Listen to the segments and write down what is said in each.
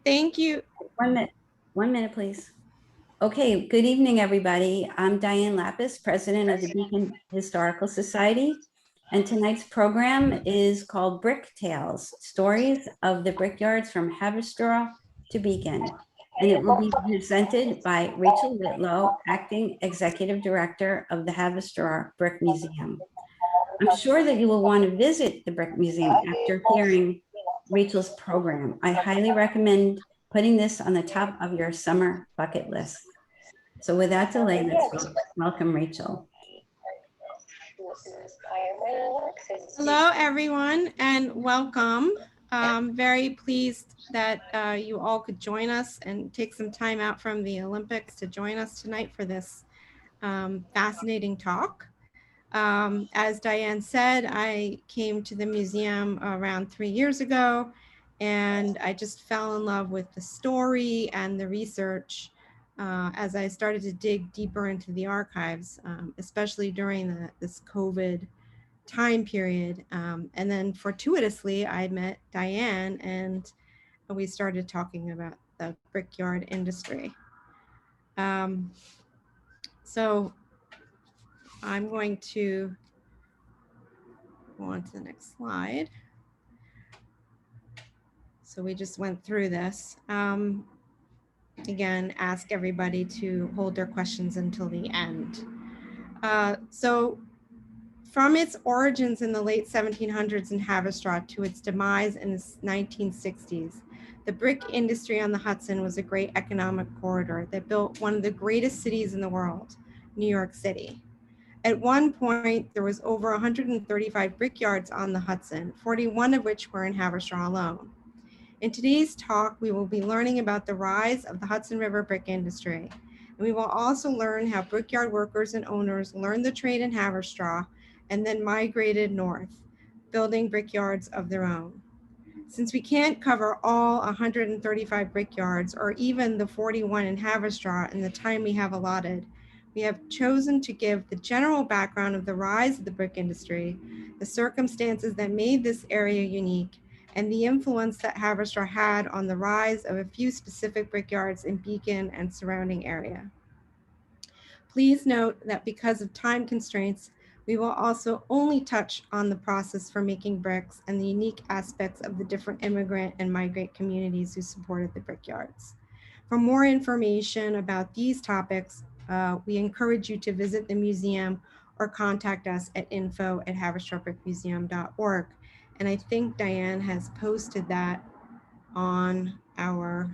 Thank you. 1 minute, please. Okay, good evening, everybody. I'm Diane Lapis, president of the Beacon Historical Society. And tonight's program is called Bricktales, Stories of the Brickyards from Haverstraw to Beacon. And it will be presented by Rachel Whitlow, acting executive director of the Haverstraw Brick Museum. I'm sure that you will want to visit the Brick Museum after hearing Rachel's program. I highly recommend putting this on the top of your summer bucket list. So without delay, let's welcome Rachel. Hello, everyone, and welcome. Very pleased that you all could join us and take some time out from the Olympics to join us tonight for this fascinating talk. As Diane said, I came to the museum around 3 years ago, and I just fell in love with the story and the research as I started to dig deeper into the archives, especially during this COVID time period. And then fortuitously, I met Diane and we started talking about the brickyard industry. So I'm going to go on to the next slide. So we just went through this. Again, ask everybody to hold their questions until the end. So from its origins in the late 1700s in Haverstraw to its demise in the 1960s, the brick industry on the Hudson was a great economic corridor that built one of the greatest cities in the world, New York City. At one point, there was over 135 brickyards on the Hudson, 41 of which were in Haverstraw alone. In today's talk, we will be learning about the rise of the Hudson River brick industry. And we will also learn how brickyard workers and owners learned the trade in Haverstraw and then migrated north, building brickyards of their own. Since we can't cover all 135 brickyards or even the 41 in Haverstraw in the time we have allotted, we have chosen to give the general background of the rise of the brick industry, the circumstances that made this area unique, and the influence that Haverstraw had on the rise of a few specific brickyards in Beacon and surrounding area. Please note that because of time constraints, we will also only touch on the process for making bricks and the unique aspects of the different immigrant and migrant communities who supported the brickyards. For more information about these topics, we encourage you to visit the museum or contact us at info@haverstrawbrickmuseum.org. And I think Diane has posted that on our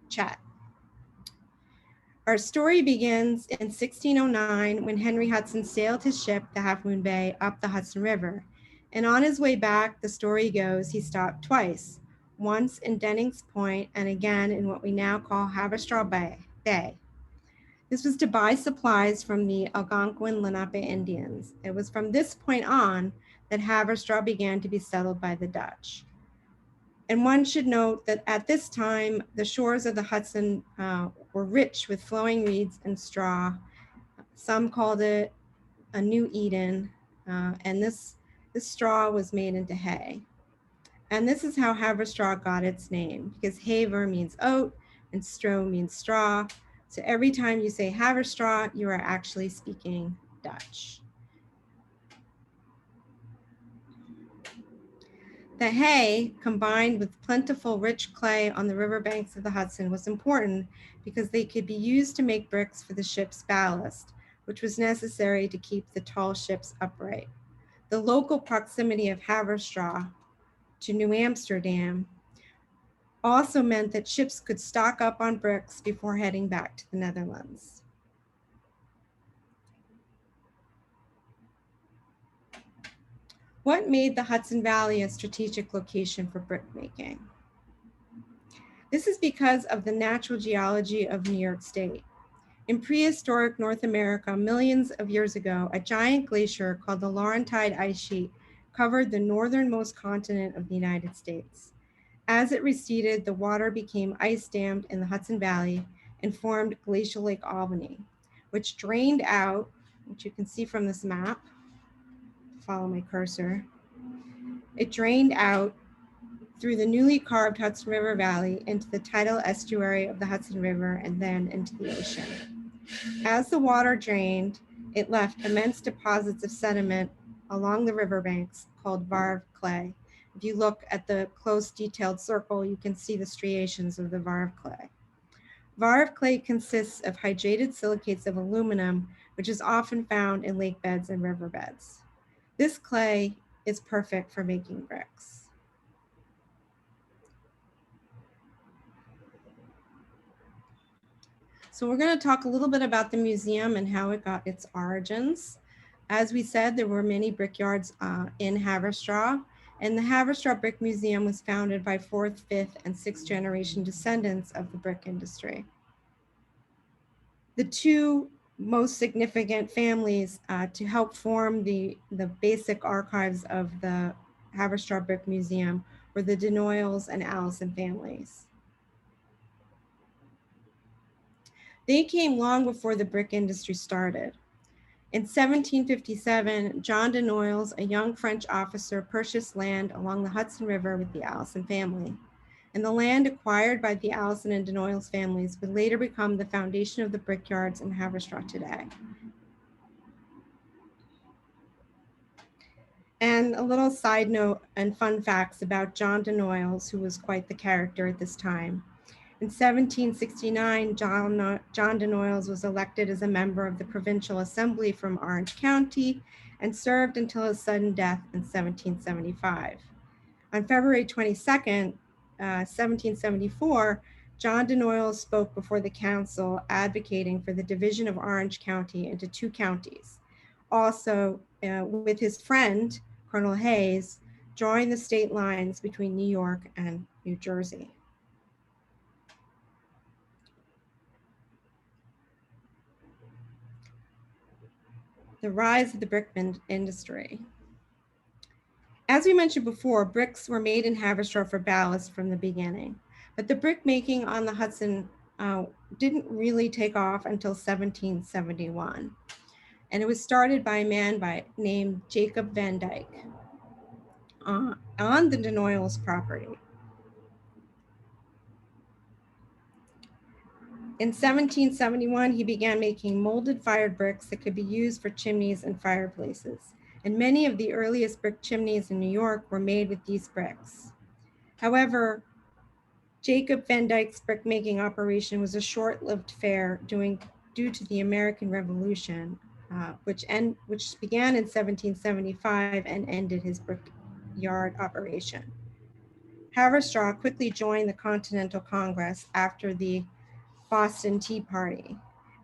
chat. Our story begins in 1609 when Henry Hudson sailed his ship, the Half Moon Bay, up the Hudson River. And on his way back, the story goes, he stopped twice, once in Denning's Point and again in what we now call Haverstraw Bay. This was to buy supplies from the Algonquin Lenape Indians. It was from this point on that Haverstraw began to be settled by the Dutch. And one should note that at this time, the shores of the Hudson were rich with flowing reeds and straw. Some called it a New Eden, and this straw was made into hay. And this is how Haverstraw got its name, because haver means oat and stro means straw. So every time you say Haverstraw, you are actually speaking Dutch. The hay, combined with plentiful rich clay on the riverbanks of the Hudson, was important because they could be used to make bricks for the ship's ballast, which was necessary to keep the tall ships upright. The local proximity of Haverstraw to New Amsterdam also meant that ships could stock up on bricks before heading back to the Netherlands. What made the Hudson Valley a strategic location for brick making? This is because of the natural geology of New York State. In prehistoric North America, millions of years ago, a giant glacier called the Laurentide ice sheet covered the northernmost continent of the United States. As it receded, the water became ice dammed in the Hudson Valley and formed Glacial Lake Albany, which drained out, which you can see from this map, follow my cursor, it drained out through the newly carved Hudson River Valley into the tidal estuary of the Hudson River and then into the ocean. As the water drained, it left immense deposits of sediment along the riverbanks called varve clay. If you look at the close detailed circle, you can see the striations of the varve clay. Varve clay consists of hydrated silicates of aluminum, which is often found in lake beds and riverbeds. This clay is perfect for making bricks. So we're going to talk a little bit about the museum and how it got its origins. As we said, there were many brickyards in Haverstraw, and the Haverstraw Brick Museum was founded by fourth, fifth, and sixth generation descendants of the brick industry. The two most significant families to help form the basic archives of the Haverstraw Brick Museum were the Denoyles and Allison families. They came long before the brick industry started. In 1757, John Denoyles, a young French officer, purchased land along the Hudson River with the Allison family. And the land acquired by the Allison and Denoyles families would later become the foundation of the Brickyards in Haverstraw today. And a little side note and fun facts about John Denoyles, who was quite the character at this time. In 1769, John Denoyles was elected as a member of the Provincial Assembly from Orange County and served until his sudden death in 1775. On February 22nd, 1774, John Denoyles spoke before the council advocating for the division of Orange County into two counties. Also, with his friend, Colonel Hayes, drawing the state lines between New York and New Jersey. The rise of the brick industry. As we mentioned before, bricks were made in Haverstraw for ballast from the beginning, but the brick making on the Hudson didn't really take off until 1771. And it was started by a man named Jacob Van Dyke on the Denoyles property. In 1771, he began making molded fired bricks that could be used for chimneys and fireplaces. And many of the earliest brick chimneys in New York were made with these bricks. However, Jacob Van Dyke's brick-making operation was a short-lived affair due to the American Revolution, which began in 1775 and ended his brickyard operation. Haverstraw quickly joined the Continental Congress after the Boston Tea Party,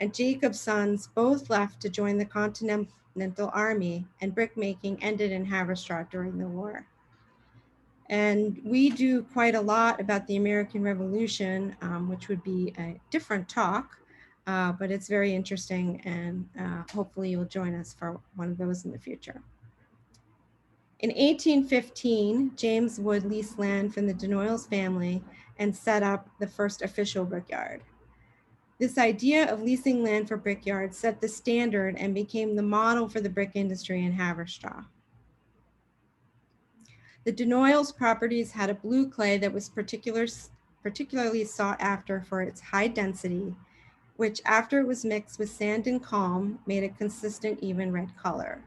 and Jacob's sons both left to join the Continental Army, and brickmaking ended in Haverstraw during the war. And we do quite a lot about the American Revolution, which would be a different talk, but it's very interesting, and hopefully you'll join us for one of those in the future. In 1815, James Wood leased land from the Denoyles family and set up the first official brickyard. This idea of leasing land for brickyards set the standard and became the model for the brick industry in Haverstraw. The Denoyles properties had a blue clay that was particularly sought after for its high density, which after it was mixed with sand and calm made a consistent, even red color.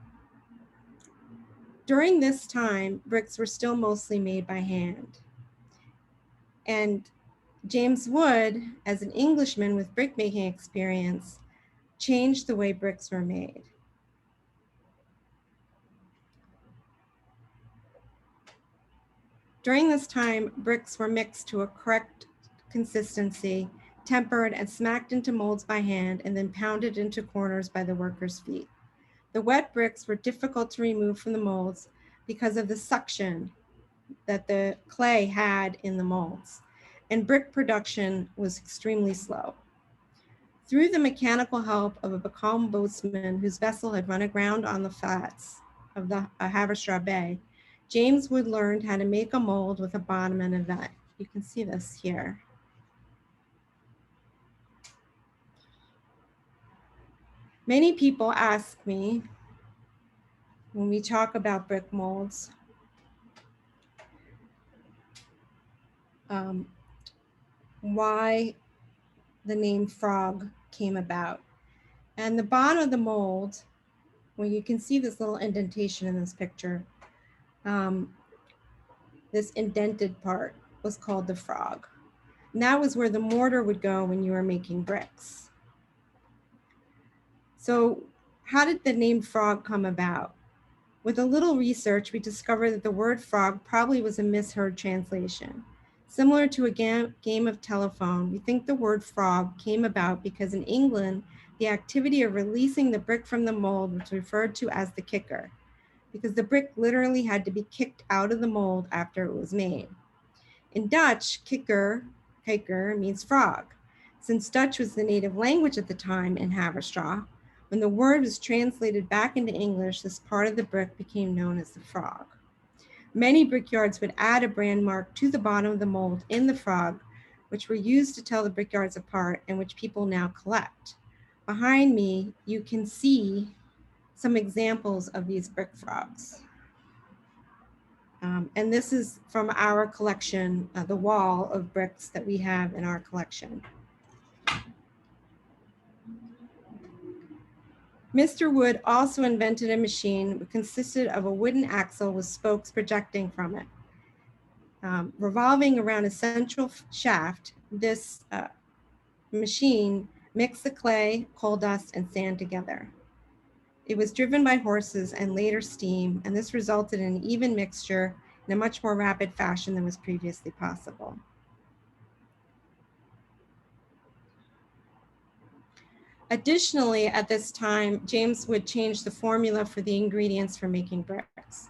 During this time, bricks were still mostly made by hand. And James Wood, as an Englishman with brickmaking experience, changed the way bricks were made. During this time, bricks were mixed to a correct consistency, tempered and smacked into molds by hand, and then pounded into corners by the workers' feet. The wet bricks were difficult to remove from the molds because of the suction that the clay had in the molds, and brick production was extremely slow. Through the mechanical help of a becalmed boatsman whose vessel had run aground on the flats of the Haverstraw Bay, James Wood learned how to make a mold with a bottom and a vent. You can see this here. Many people ask me when we talk about brick molds, why the name frog came about. And the bottom of the mold, well, you can see this little indentation in this picture. This indented part was called the frog. And that was where the mortar would go when you were making bricks. So how did the name frog come about? With a little research, we discovered that the word frog probably was a misheard translation. Similar to a game of telephone, we think the word frog came about because in England, the activity of releasing the brick from the mold was referred to as the kicker, because the brick literally had to be kicked out of the mold after it was made. In Dutch, kijker means frog. Since Dutch was the native language at the time in Haverstraw, when the word was translated back into English, this part of the brick became known as the frog. Many brickyards would add a brand mark to the bottom of the mold in the frog, which were used to tell the brickyards apart and which people now collect. Behind me, you can see some examples of these brick frogs. And this is from our collection, the wall of bricks that we have in our collection. Mr. Wood also invented a machine that consisted of a wooden axle with spokes projecting from it. Revolving around a central shaft, this machine mixed the clay, coal dust, and sand together. It was driven by horses and later steam, and this resulted in an even mixture in a much more rapid fashion than was previously possible. Additionally, at this time, James Wood changed the formula for the ingredients for making bricks.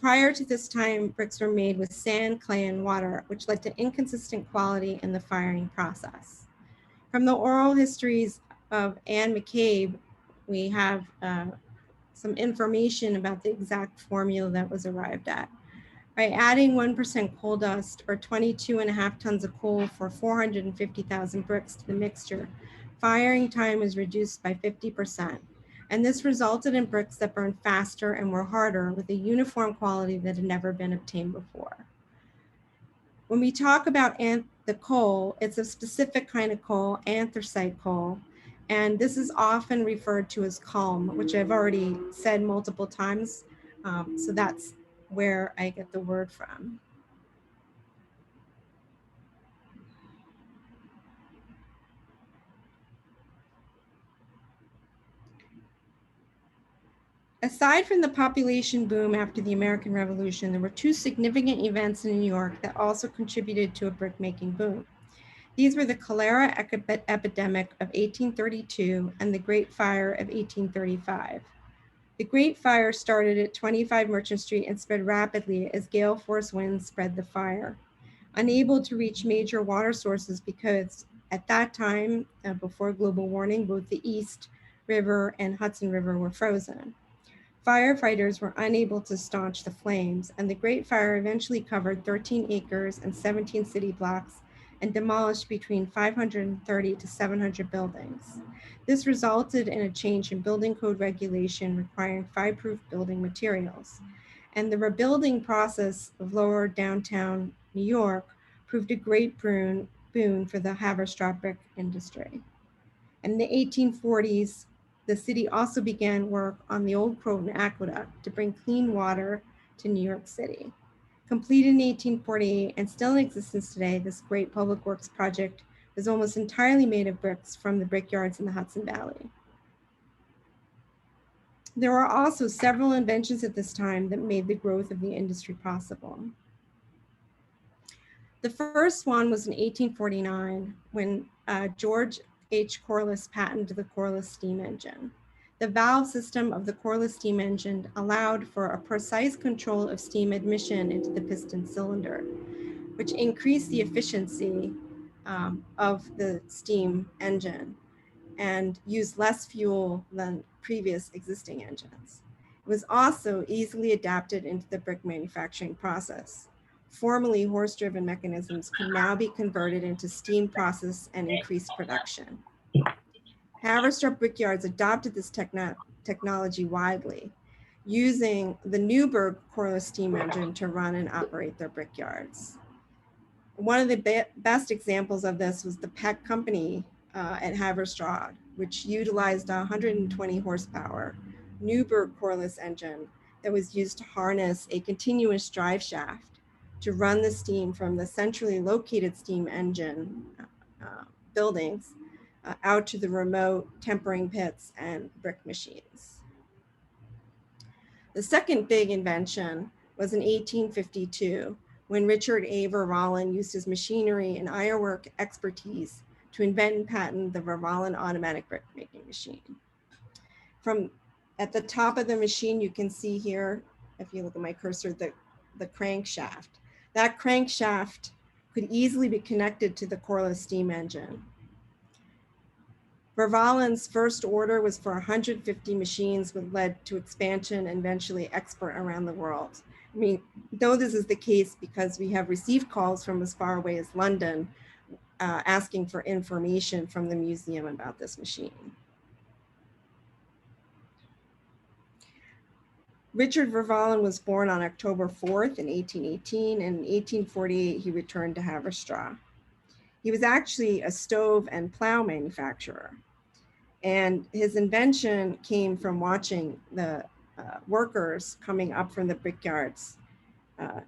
Prior to this time, bricks were made with sand, clay, and water, which led to inconsistent quality in the firing process. From the oral histories of Anne McCabe, we have some information about the exact formula that was arrived at. By adding 1% coal dust or 22.5 tons of coal for 450,000 bricks to the mixture, firing time was reduced by 50%. And this resulted in bricks that burned faster and were harder with a uniform quality that had never been obtained before. When we talk about the coal, it's a specific kind of coal, anthracite coal, and this is often referred to as culm, which I've already said multiple times. So that's where I get the word from. Aside from the population boom after the American Revolution, there were two significant events in New York that also contributed to a brick-making boom. These were the cholera epidemic of 1832 and the Great Fire of 1835. The Great Fire started at 25 Merchant Street and spread rapidly as gale force winds spread the fire. Unable to reach major water sources because at that time, before global warming, both the East River and Hudson River were frozen. Firefighters were unable to staunch the flames, and the Great Fire eventually covered 13 acres and 17 city blocks and demolished between 530 to 700 buildings. This resulted in a change in building code regulation requiring fireproof building materials. And the rebuilding process of lower downtown New York proved a great boon for the Haverstraw brick industry. In the 1840s, the city also began work on the old Croton Aqueduct to bring clean water to New York City. Completed in 1848 and still in existence today, this great public works project was almost entirely made of bricks from the brickyards in the Hudson Valley. There were also several inventions at this time that made the growth of the industry possible. The first one was in 1849 when George H. Corliss patented the Corliss steam engine. The valve system of the Corliss steam engine allowed for a precise control of steam admission into the piston cylinder, which increased the efficiency of the steam engine and used less fuel than previous existing engines. It was also easily adapted into the brick manufacturing process. Formerly horse-driven mechanisms could now be converted into steam process and increase production. Haverstraw Brickyards adopted this technology widely, using the Newburgh Corliss steam engine to run and operate their brickyards. One of the best examples of this was the Peck Company at Haverstraw, which utilized a 120 horsepower Newberg coreless engine that was used to harness a continuous drive shaft to run the steam from the centrally located steam engine buildings out to the remote tempering pits and brick machines. The second big invention was in 1852, when Richard A. Vervallen used his machinery and ironwork expertise to invent and patent the Vervallen automatic brick making machine. From at the top of the machine, you can see here, if you look at my cursor, the crankshaft. That crankshaft could easily be connected to the coreless steam engine. Vervallen's first order was for 150 machines, which led to expansion and eventually export around the world. I mean, though this is the case because we have received calls from as far away as London asking for information from the museum about this machine. Richard Vervallen was born on October 4th in 1818, and in 1848 he returned to Haverstraw. He was actually a stove and plow manufacturer. And his invention came from watching the workers coming up from the brickyards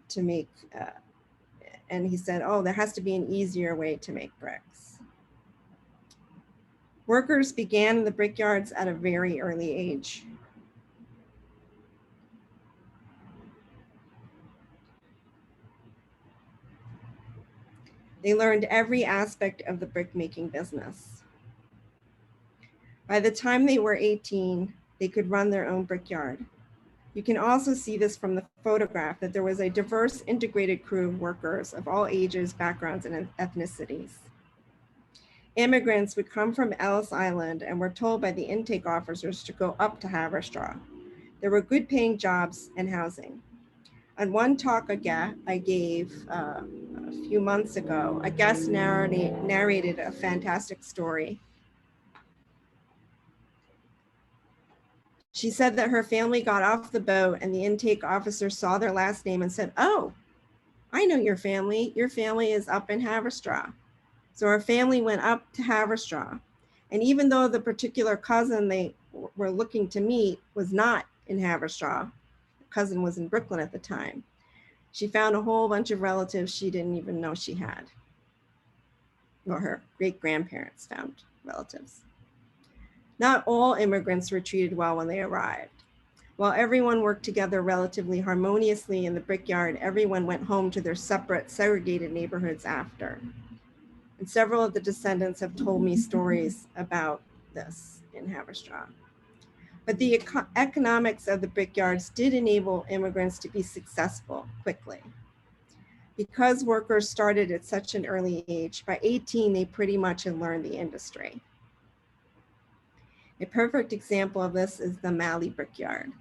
to make, and he said, oh, there has to be an easier way to make bricks. Workers began in the brickyards at a very early age. They learned every aspect of the brick-making business. By the time they were 18, they could run their own brickyard. You can also see this from the photograph that there was a diverse integrated crew of workers of all ages, backgrounds, and ethnicities. Immigrants would come from Ellis Island and were told by the intake officers to go up to Haverstraw. There were good paying jobs and housing. On one talk I gave a few months ago, a guest narrated a fantastic story. She said that her family got off the boat and the intake officer saw their last name and said, oh, I know your family. Your family is up in Haverstraw. So our family went up to Haverstraw. And even though the particular cousin they were looking to meet was not in Haverstraw, the cousin was in Brooklyn at the time, she found a whole bunch of relatives she didn't even know she had. Well, her great-grandparents found relatives. Not all immigrants were treated well when they arrived. While everyone worked together relatively harmoniously in the brickyard, everyone went home to their separate, segregated neighborhoods after. And several of the descendants have told me stories about this in Haverstraw. But the economics of the brickyards did enable immigrants to be successful quickly. Because workers started at such an early age, by 18, they pretty much had learned the industry. A perfect example of this is the Malley Brickyard.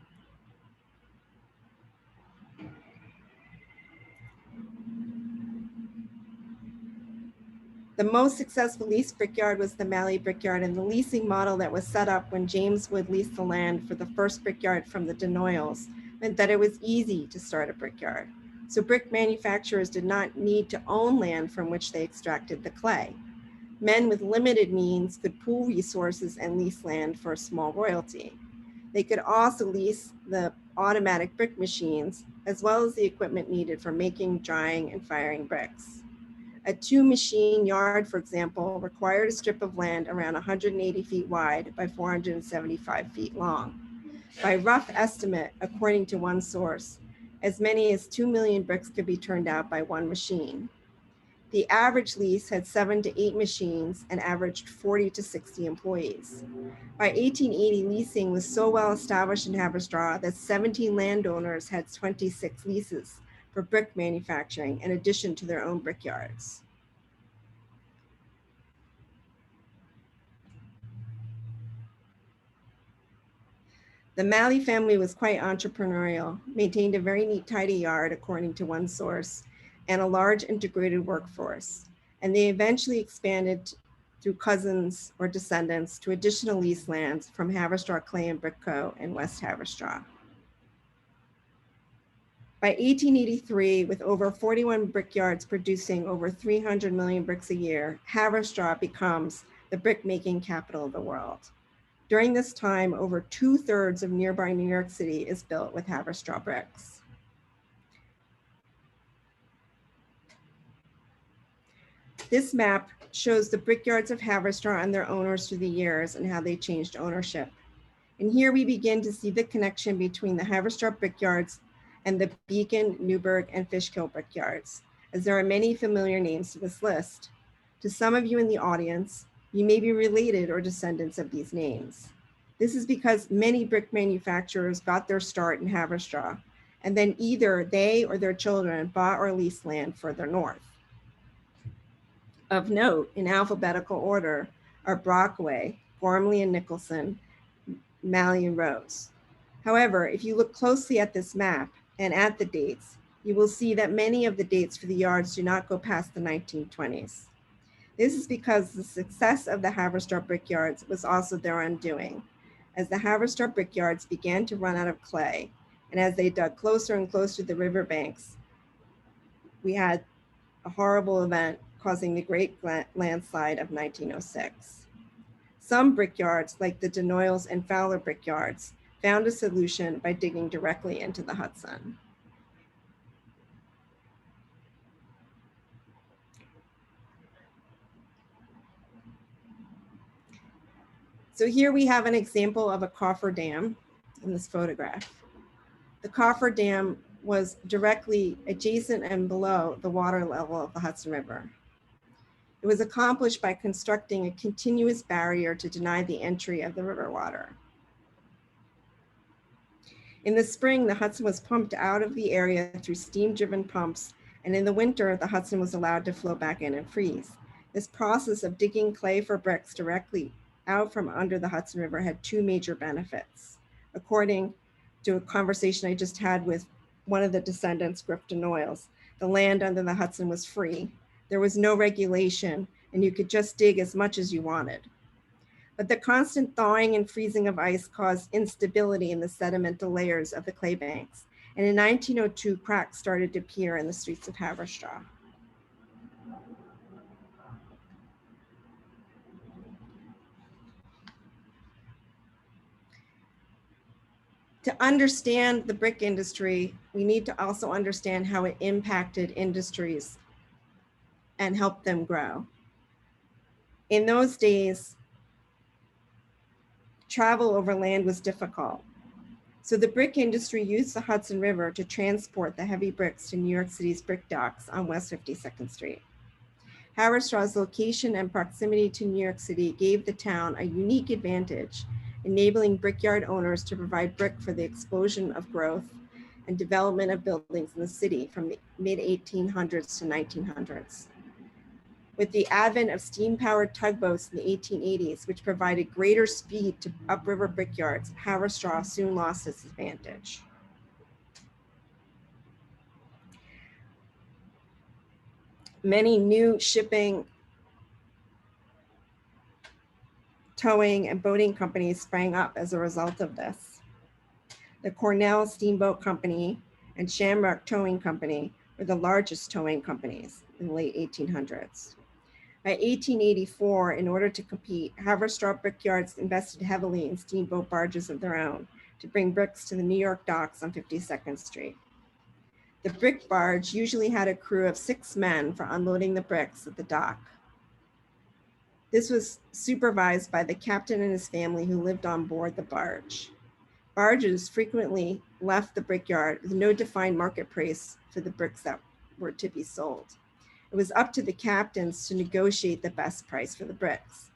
The most successful leased brickyard was the Malley Brickyard, and the leasing model that was set up when James Wood leased the land for the first brickyard from the Denoyles meant that it was easy to start a brickyard. So brick manufacturers did not need to own land from which they extracted the clay. Men with limited means could pool resources and lease land for a small royalty. They could also lease the automatic brick machines, as well as the equipment needed for making, drying, and firing bricks. A 2-machine yard, for example, required a strip of land around 180 feet wide by 475 feet long. By rough estimate, according to one source, as many as 2 million bricks could be turned out by one machine. The average lease had 7 to 8 machines and averaged 40 to 60 employees. By 1880, leasing was so well established in Haverstraw that 17 landowners had 26 leases for brick manufacturing in addition to their own brickyards. The Malley family was quite entrepreneurial, maintained a very neat, tidy yard, according to one source, and a large integrated workforce. And they eventually expanded through cousins or descendants to additional lease lands from Haverstraw Clay and Brick Co. in West Haverstraw. By 1883, with over 41 brickyards producing over 300 million bricks a year, Haverstraw becomes the brick-making capital of the world. During this time, over 2/3 of nearby New York City is built with Haverstraw bricks. This map shows the brickyards of Haverstraw and their owners through the years and how they changed ownership. And here we begin to see the connection between the Haverstraw brickyards and the Beacon, Newburgh, and Fishkill brickyards, as there are many familiar names to this list. To some of you in the audience, you may be related or descendants of these names. This is because many brick manufacturers got their start in Haverstraw, and then either they or their children bought or leased land further north. Of note, in alphabetical order, are Brockway, Gormley and Nicholson, Malley and Rose. However, if you look closely at this map and at the dates, you will see that many of the dates for the yards do not go past the 1920s. This is because the success of the Haverstraw brickyards was also their undoing, as the Haverstraw brickyards began to run out of clay, and as they dug closer and closer to the riverbanks, we had a horrible event causing the Great Landslide of 1906. Some brickyards, like the Denoyles and Fowler brickyards, found a solution by digging directly into the Hudson. So here we have an example of a coffer dam in this photograph. The coffer dam was directly adjacent and below the water level of the Hudson River. It was accomplished by constructing a continuous barrier to deny the entry of the river water. In the spring, the Hudson was pumped out of the area through steam-driven pumps, and in the winter, the Hudson was allowed to flow back in and freeze. This process of digging clay for bricks directly out from under the Hudson River had two major benefits. According to a conversation I just had with one of the descendants, Griff Denoyles, the land under the Hudson was free. There was no regulation, and you could just dig as much as you wanted. But the constant thawing and freezing of ice caused instability in the sedimental layers of the clay banks. And in 1902, cracks started to appear in the streets of Haverstraw. To understand the brick industry, we need to also understand how it impacted industries and helped them grow. In those days, travel over land was difficult. So the brick industry used the Hudson River to transport the heavy bricks to New York City's brick docks on West 52nd Street. Haverstraw's location and proximity to New York City gave the town a unique advantage, enabling brickyard owners to provide brick for the explosion of growth and development of buildings in the city from the mid-1800s to 1900s. With the advent of steam-powered tugboats in the 1880s, which provided greater speed to upriver brickyards, Haverstraw soon lost its advantage. Many new shipping, towing, and boating companies sprang up as a result of this. The Cornell Steamboat Company and Shamrock Towing Company were the largest towing companies in the late 1800s. By 1884, in order to compete, Haverstraw brickyards invested heavily in steamboat barges of their own to bring bricks to the New York docks on 52nd Street. The brick barge usually had a crew of 6 men for unloading the bricks at the dock. This was supervised by the captain and his family who lived on board the barge. Barges frequently left the brickyard with no defined market price for the bricks that were to be sold. It was up to the captains to negotiate the best price for the bricks.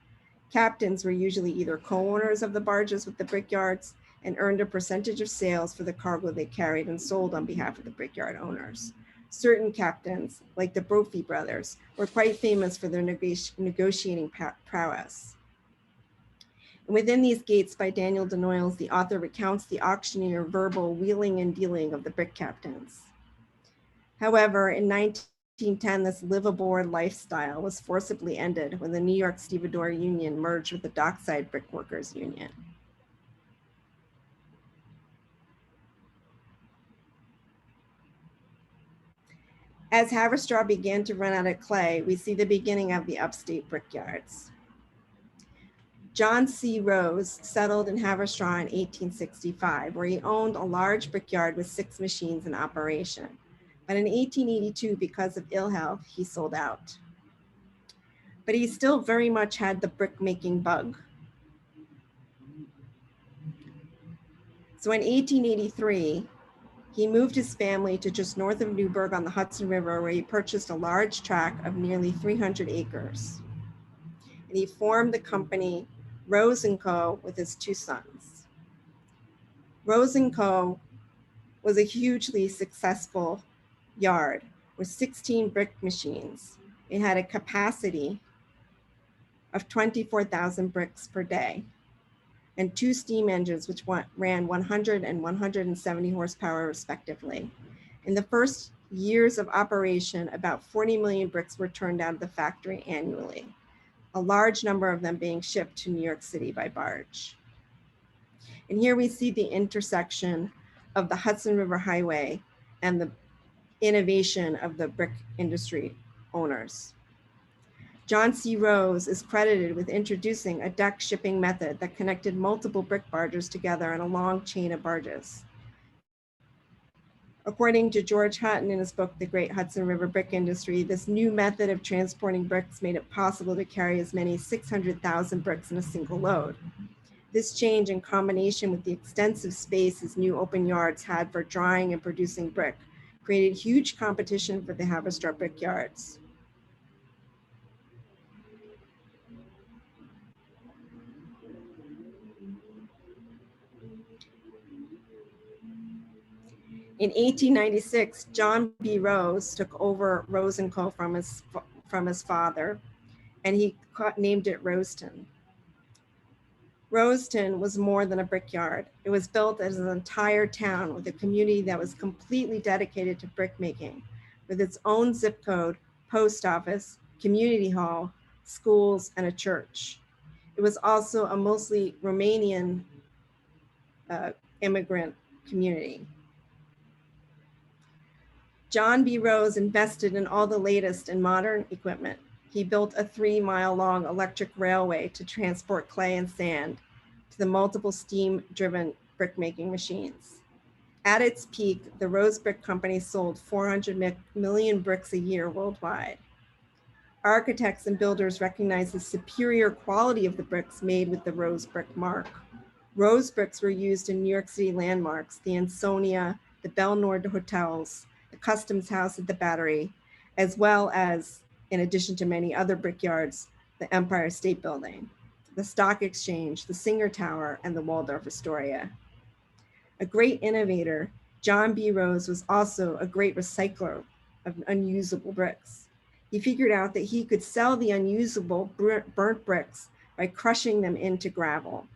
Captains were usually either co-owners of the barges with the brickyards and earned a percentage of sales for the cargo they carried and sold on behalf of the brickyard owners. Certain captains, like the Brophy brothers, were quite famous for their negotiating prowess. And Within These Gates by Daniel Denoyles, the author recounts the auctioneer verbal wheeling and dealing of the brick captains. However, in 1910, this live-aboard lifestyle was forcibly ended when the New York Stevedore Union merged with the Dockside Brick Workers Union. As Haverstraw began to run out of clay, we see the beginning of the upstate brickyards. John C. Rose settled in Haverstraw in 1865, where he owned a large brickyard with 6 machines in operation. But in 1882, because of ill health, he sold out. But he still very much had the brick making bug. So in 1883, he moved his family to just north of Newburgh on the Hudson River, where he purchased a large tract of nearly 300 acres. And he formed the company Rose & Co. with his 2 sons. Rose & Co. was a hugely successful yard with 16 brick machines. It had a capacity of 24,000 bricks per day and 2 steam engines which ran 100 and 170 horsepower respectively. In the first years of operation, about 40 million bricks were turned out of the factory annually, a large number of them being shipped to New York City by barge. And here we see the intersection of the Hudson River Highway and the innovation of the brick industry owners. John C. Rose is credited with introducing a deck shipping method that connected multiple brick barges together in a long chain of barges. According to George Hutton in his book, The Great Hudson River Brick Industry, this new method of transporting bricks made it possible to carry as many as 600,000 bricks in a single load. This change, in combination with the extensive space his new open yards had for drying and producing brick, created huge competition for the Haverstraw Brickyards. In 1896, John B. Rose took over Rose & Co. from his father, and he named it Roseton. Roseton was more than a brickyard. It was built as an entire town with a community that was completely dedicated to brick making, with its own zip code, post office, community hall, schools, and a church. It was also a mostly Romanian immigrant community. John B. Rose invested in all the latest in modern equipment. He built a 3-mile-long electric railway to transport clay and sand to the multiple steam-driven brick-making machines. At its peak, the Rose Brick Company sold 400 million bricks a year worldwide. Architects and builders recognized the superior quality of the bricks made with the Rose Brick mark. Rose bricks were used in New York City landmarks, the Ansonia, the Belle Nord hotels, the Customs House at the Battery, as well as, in addition to many other brickyards, the Empire State Building, the Stock Exchange, the Singer Tower, and the Waldorf Astoria. A great innovator, John B. Rose was also a great recycler of unusable bricks. He figured out that he could sell the unusable burnt bricks by crushing them into gravel.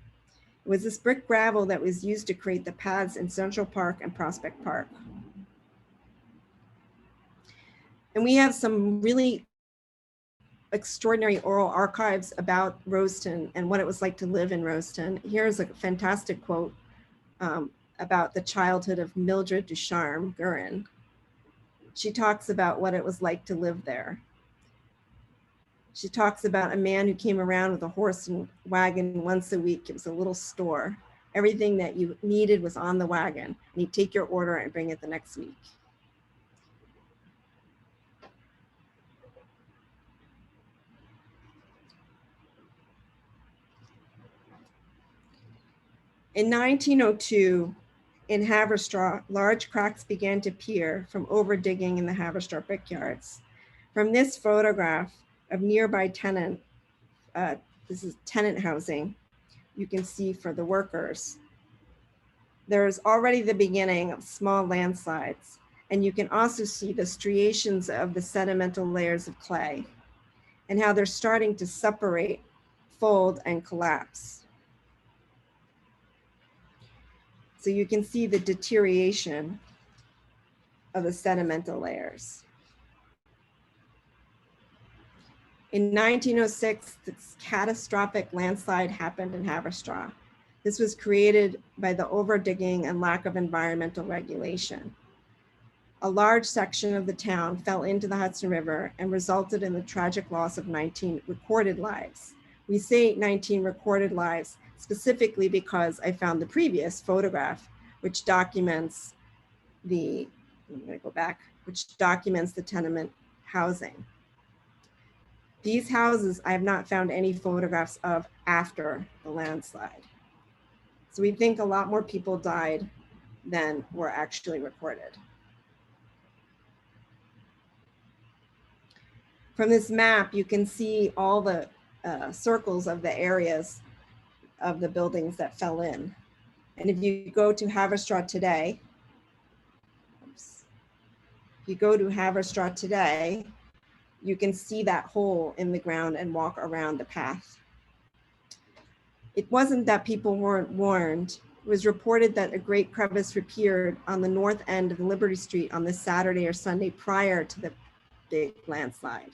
It was this brick gravel that was used to create the paths in Central Park and Prospect Park. And we have some really extraordinary oral archives about Roseton and what it was like to live in Roseton. Here's a fantastic quote about the childhood of Mildred Ducharme Guerin. She talks about what it was like to live there. She talks about a man who came around with a horse and wagon once a week. It was a little store. Everything that you needed was on the wagon. And he'd take your order and bring it the next week. In 1902, in Haverstraw, large cracks began to appear from overdigging in the Haverstraw brickyards. From this photograph of nearby tenant, this is tenant housing, you can see for the workers. There's already the beginning of small landslides, and you can also see the striations of the sedimental layers of clay and how they're starting to separate, fold, and collapse. So you can see the deterioration of the sedimental layers. In 1906, this catastrophic landslide happened in Haverstraw. This was created by the overdigging and lack of environmental regulation. A large section of the town fell into the Hudson River and resulted in the tragic loss of 19 recorded lives. We say 19 recorded lives specifically because I found the previous photograph, which documents the, I'm going to go back, which documents the tenement housing. These houses, I have not found any photographs of after the landslide. So we think a lot more people died than were actually recorded. From this map, you can see all the circles of the areas of the buildings that fell in. And if you go to Haverstraw today, oops, if you go to Haverstraw today, you can see that hole in the ground and walk around the path. It wasn't that people weren't warned. It was reported that a great crevice appeared on the north end of Liberty Street on the Saturday or Sunday prior to the big landslide.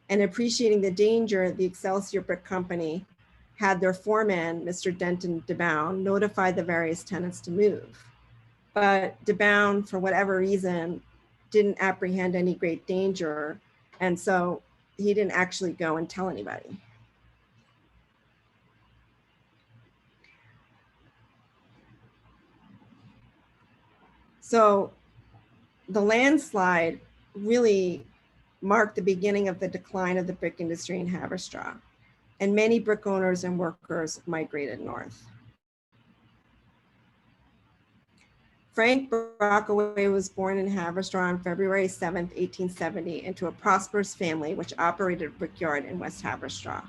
And appreciating the danger, the Excelsior Brick Company had their foreman, Mr. Denton DeBown, notify the various tenants to move. But DeBown, for whatever reason, didn't apprehend any great danger. And so he didn't actually go and tell anybody. So the landslide really marked the beginning of the decline of the brick industry in Haverstraw, and many brick owners and workers migrated north. Frank Brockaway was born in Haverstraw on February 7th, 1870, into a prosperous family which operated a brickyard in West Haverstraw.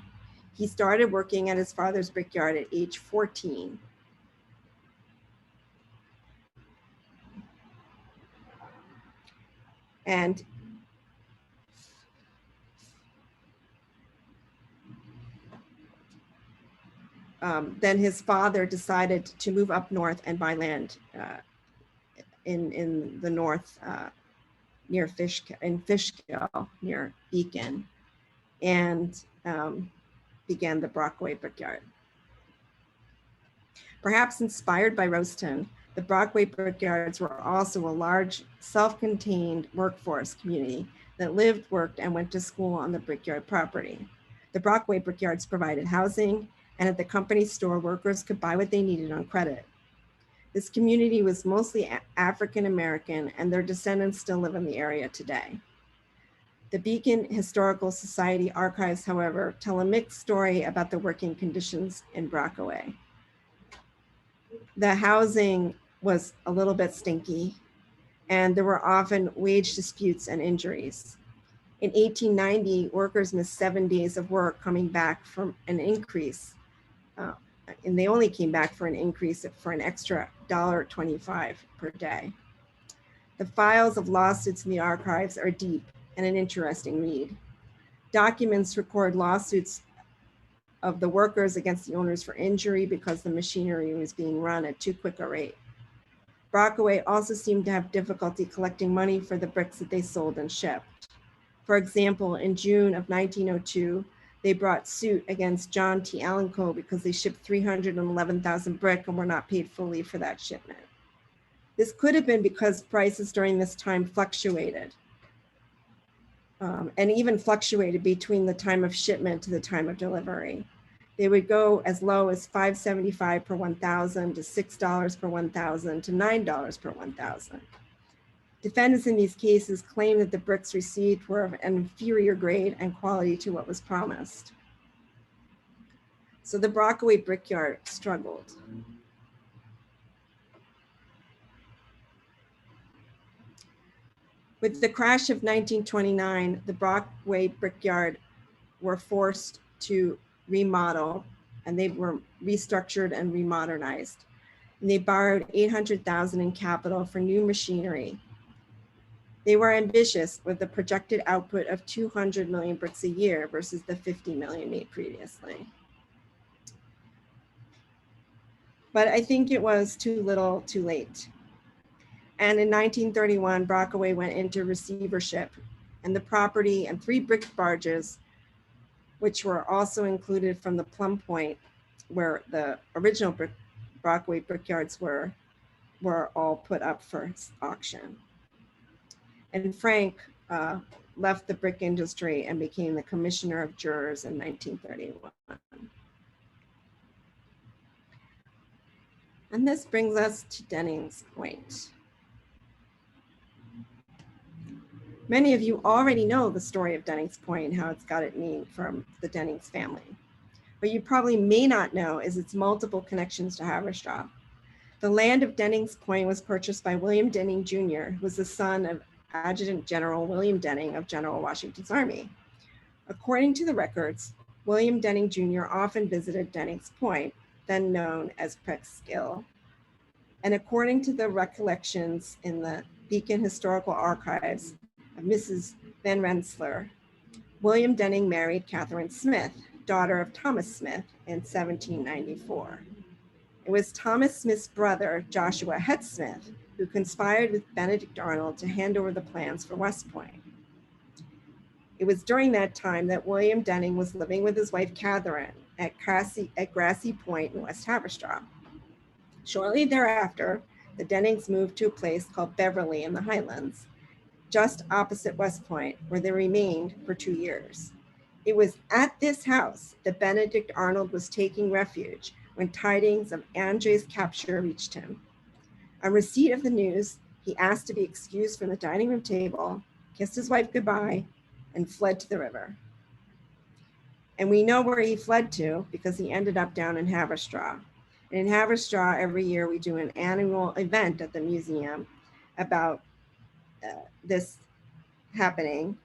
He started working at his father's brickyard at age 14. And then his father decided to move up north and buy land in the north near Fishkill, near Beacon, and began the Brockaway Brickyard. Perhaps inspired by Roaston, the Brockaway Brickyards were also a large, self-contained workforce community that lived, worked, and went to school on the brickyard property. The Brockaway Brickyards provided housing, and at the company store, workers could buy what they needed on credit. This community was mostly African American, and their descendants still live in the area today. The Beacon Historical Society archives, however, tell a mixed story about the working conditions in Brockaway. The housing was a little bit stinky, and there were often wage disputes and injuries. In 1890, workers missed 7 days of work coming back from an increase, and they only came back for an increase for an extra $1.25 per day. The files of lawsuits in the archives are deep and an interesting read. Documents record lawsuits of the workers against the owners for injury because the machinery was being run at too quick a rate. Brockaway also seemed to have difficulty collecting money for the bricks that they sold and shipped. For example, in June of 1902, they brought suit against John T. Allen Co. because they shipped 311,000 brick and were not paid fully for that shipment. This could have been because prices during this time fluctuated, and even fluctuated between the time of shipment to the time of delivery. They would go as low as $5.75 per 1,000 to $6 per 1,000 to $9 per 1,000. Defendants in these cases claim that the bricks received were of an inferior grade and quality to what was promised. So the Brockaway Brickyard struggled. With the crash of 1929, the Brockaway Brickyard were forced to remodel, and they were restructured and remodernized. And they borrowed $800,000 in capital for new machinery. They were ambitious with a projected output of 200 million bricks a year versus the 50 million made previously. But I think it was too little, too late. And in 1931, Brockaway went into receivership, and the property and 3 brick barges, which were also included from the Plum Point, where the original Brockaway Brickyards were all put up for auction. And Frank left the brick industry and became the commissioner of jurors in 1931. And this brings us to Dennings Point. Many of you already know the story of Dennings Point and how it's got its name from the Dennings family. What you probably may not know is its multiple connections to Haverstraw. The land of Dennings Point was purchased by William Denning Jr., who was the son of Adjutant General William Denning of General Washington's Army. According to the records, William Denning Jr. often visited Dennings Point, then known as Prexskill. And according to the recollections in the Beacon Historical Archives of Mrs. Van Rensselaer, William Denning married Catherine Smith, daughter of Thomas Smith, in 1794. It was Thomas Smith's brother, Joshua Het Smith, who conspired with Benedict Arnold to hand over the plans for West Point. It was during that time that William Denning was living with his wife, Catherine, at Grassy Point in West Haverstraw. Shortly thereafter, the Dennings moved to a place called Beverly in the Highlands, just opposite West Point, where they remained for 2 years. It was at this house that Benedict Arnold was taking refuge when tidings of Andre's capture reached him. On receipt of the news, he asked to be excused from the dining room table, kissed his wife goodbye, and fled to the river. And we know where he fled to because he ended up down in Haverstraw. And in Haverstraw, every year we do an annual event at the museum about this happening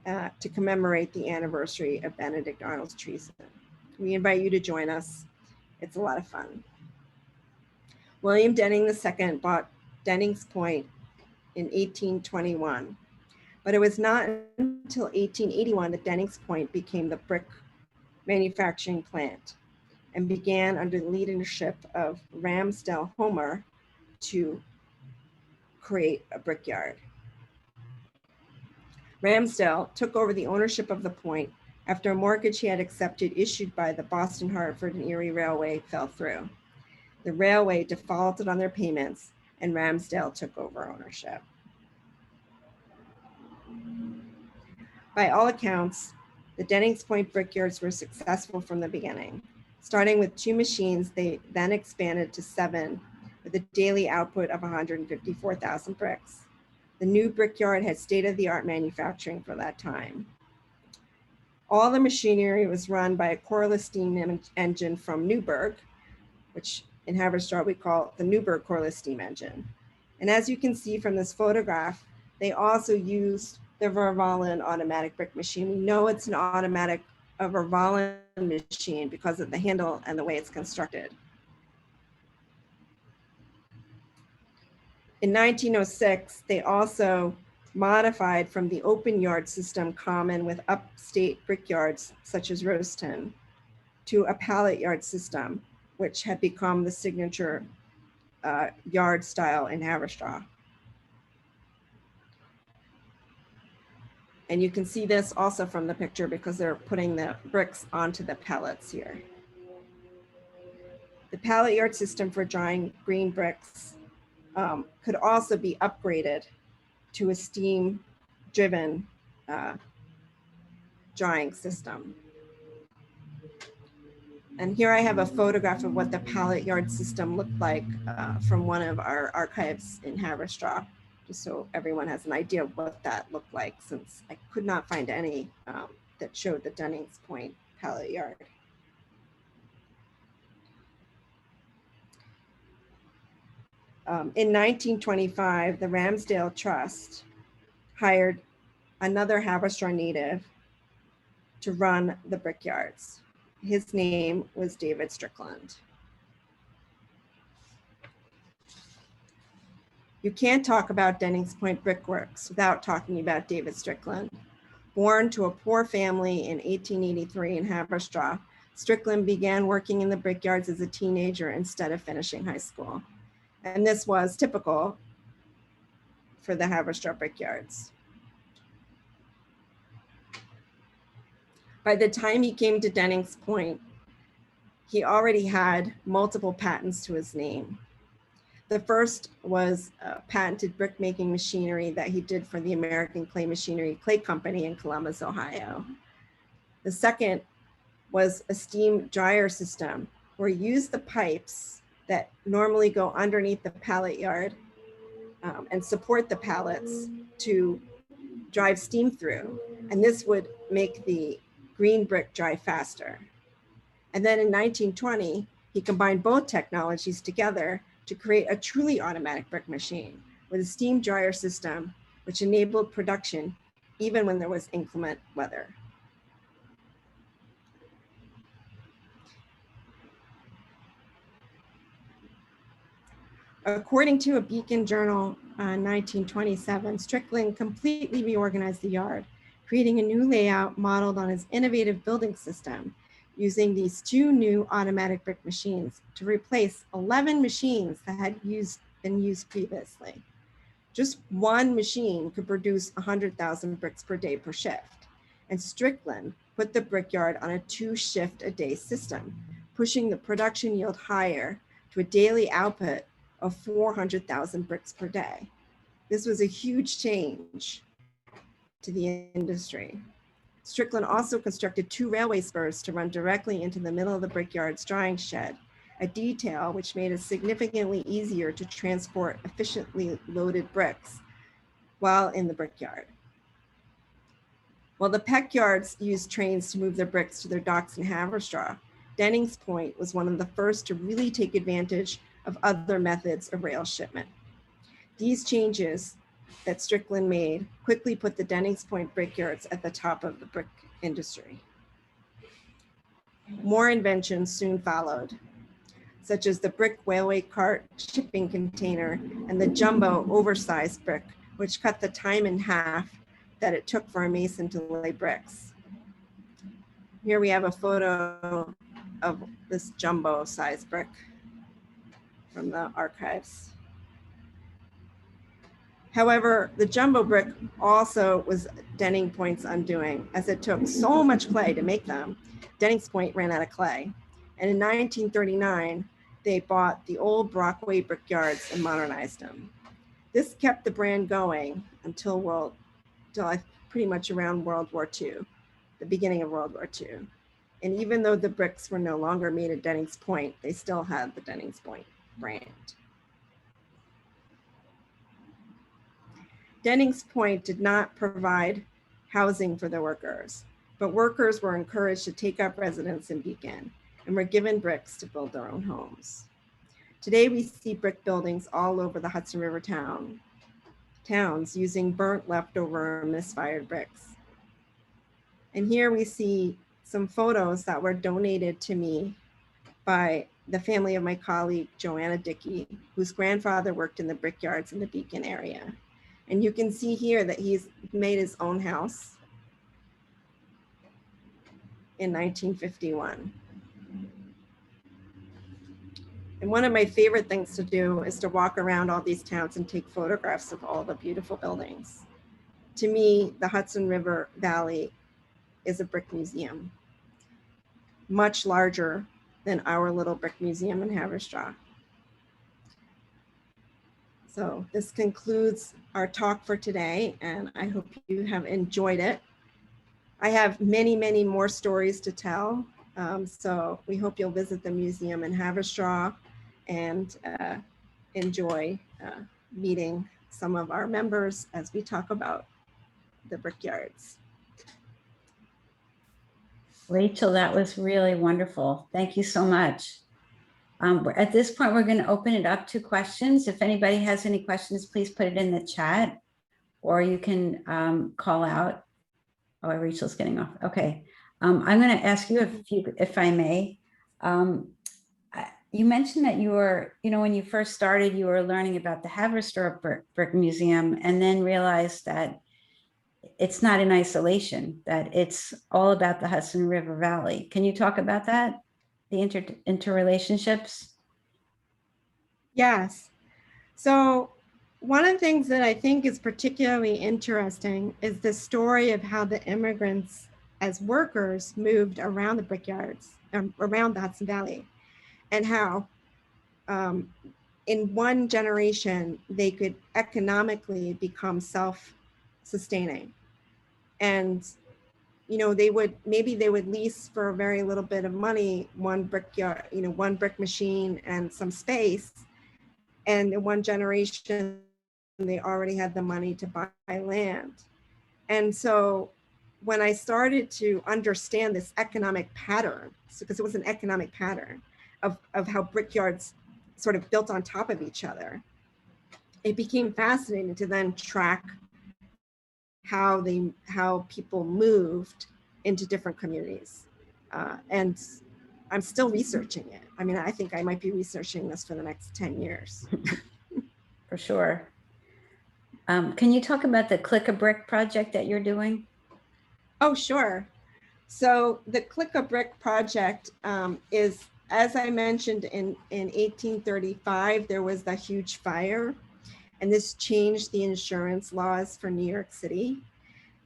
to commemorate the anniversary of Benedict Arnold's treason. We invite you to join us. It's a lot of fun. William Denning II bought Dennings Point in 1821, but it was not until 1881 that Dennings Point became the brick manufacturing plant and began under the leadership of Ramsdell Homer to create a brickyard. Ramsdell took over the ownership of the point after a mortgage he had accepted issued by the Boston, Hartford, and Erie Railway fell through. The railway defaulted on their payments and Ramsdell took over ownership. By all accounts, the Dennings Point brickyards were successful from the beginning. Starting with 2 machines, they then expanded to 7 with a daily output of 154,000 bricks. The new brickyard had state-of-the-art manufacturing for that time. All the machinery was run by a coreless steam engine from Newburgh, which in Haverstraw we call the Newburgh coreless steam engine. And as you can see from this photograph, they also used the Vervallen automatic brick machine. We know it's an automatic Vervallen machine because of the handle and the way it's constructed. In 1906, they also modified from the open yard system common with upstate brickyards such as Royston to a pallet yard system, which had become the signature yard style in Haverstraw. And you can see this also from the picture because they're putting the bricks onto the pallets here. The pallet yard system for drying green bricks could also be upgraded to a steam-driven drying system. And here I have a photograph of what the pallet yard system looked like from one of our archives in Haverstraw, just so everyone has an idea of what that looked like, since I could not find any that showed the Dennings Point pallet yard. In 1925, the Ramsdale Trust hired another Haverstraw native to run the brickyards. His name was David Strickland. You can't talk about Dennings Point Brickworks without talking about David Strickland. Born to a poor family in 1883 in Haverstraw, Strickland began working in the brickyards as a teenager instead of finishing high school. And this was typical for the Haverstraw brickyards. By the time he came to Dennings Point, he already had multiple patents to his name. The first was patented brick making machinery that he did for the American Clay Company in Columbus, Ohio. The second was a steam dryer system where he used the pipes that normally go underneath the pallet yard and support the pallets to drive steam through. And this would make the green brick dry faster. And then in 1920, he combined both technologies together to create a truly automatic brick machine with a steam dryer system, which enabled production even when there was inclement weather. According to a Beacon Journal in 1927, Strickland completely reorganized the yard, creating a new layout modeled on his innovative building system, using these two new automatic brick machines to replace 11 machines that had been used previously. Just one machine could produce 100,000 bricks per day per shift. And Strickland put the brickyard on a 2-shift-a-day system, pushing the production yield higher to a daily output of 400,000 bricks per day. This was a huge change to the industry. Strickland also constructed 2 railway spurs to run directly into the middle of the brickyard's drying shed, a detail which made it significantly easier to transport efficiently loaded bricks while in the brickyard. While the peck yards used trains to move their bricks to their docks in Haverstraw, Dennings Point was one of the first to really take advantage of other methods of rail shipment. These changes that Strickland made quickly put the Dennings Point brickyards at the top of the brick industry. More inventions soon followed, such as the brick railway cart shipping container and the jumbo oversized brick, which cut the time in half that it took for a mason to lay bricks. Here we have a photo of this jumbo sized brick from the archives. However, the jumbo brick also was Dennings Point's undoing, as it took so much clay to make them. Dennings Point ran out of clay. And in 1939, they bought the old Brockway brickyards and modernized them. This kept the brand going until pretty much around World War II, the beginning of World War II. And even though the bricks were no longer made at Dennings Point, they still had the Dennings Point brand. Dennings Point did not provide housing for the workers, but workers were encouraged to take up residence in Beacon and were given bricks to build their own homes. Today we see brick buildings all over the Hudson River towns using burnt, leftover, misfired bricks. And here we see some photos that were donated to me by the family of my colleague, Joanna Dickey, whose grandfather worked in the brickyards in the Beacon area. And you can see here that he's made his own house in 1951. And one of my favorite things to do is to walk around all these towns and take photographs of all the beautiful buildings. To me, the Hudson River Valley is a brick museum, much larger than our little brick museum in Haverstraw. So this concludes our talk for today, and I hope you have enjoyed it. I have many, many more stories to tell. So we hope you'll visit the museum in Haverstraw and enjoy meeting some of our members as we talk about the brickyards. Rachel, that was really wonderful. Thank you so much. At this point, we're going to open it up to questions. If anybody has any questions, please put it in the chat, or you can call out. Oh, Rachel's getting off. Okay. I'm going to ask you a few, if I may. You mentioned that you were, when you first started, you were learning about the Haverstraw Brick Museum, and then realized that it's not in isolation, that it's all about the Hudson River Valley. Can you talk about that? The interrelationships? Yes. So one of the things that I think is particularly interesting is the story of how the immigrants as workers moved around the brickyards, around the Hudson Valley, and how in one generation, they could economically become self-sustaining. And, you know, maybe they would lease for a very little bit of money, one brickyard, you know, one brick machine and some space. And in one generation, they already had the money to buy land. And so when I started to understand this economic pattern, because it was an economic pattern of how brickyards sort of built on top of each other, it became fascinating to then track how people moved into different communities. And I'm still researching it. I mean, I think I might be researching this for the next 10 years. For sure. Can you talk about the Click a Brick project that you're doing? Oh, sure. So the Click a Brick project is, as I mentioned, in 1835, there was that huge fire, and this changed the insurance laws for New York City.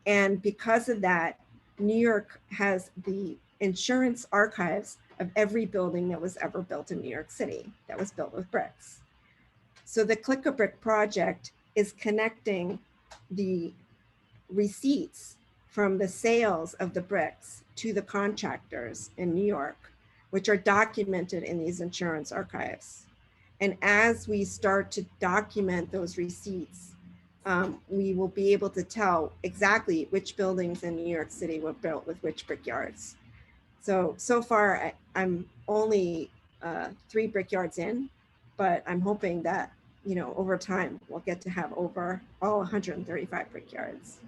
And because of that, New York has the insurance archives of every building that was ever built in New York City that was built with bricks. So the Click a Brick project is connecting the receipts from the sales of the bricks to the contractors in New York, which are documented in these insurance archives. And as we start to document those receipts, we will be able to tell exactly which buildings in New York City were built with which brickyards. So far, I'm only 3 brickyards in, but I'm hoping that, you know, over time, we'll get to have over all 135 brickyards.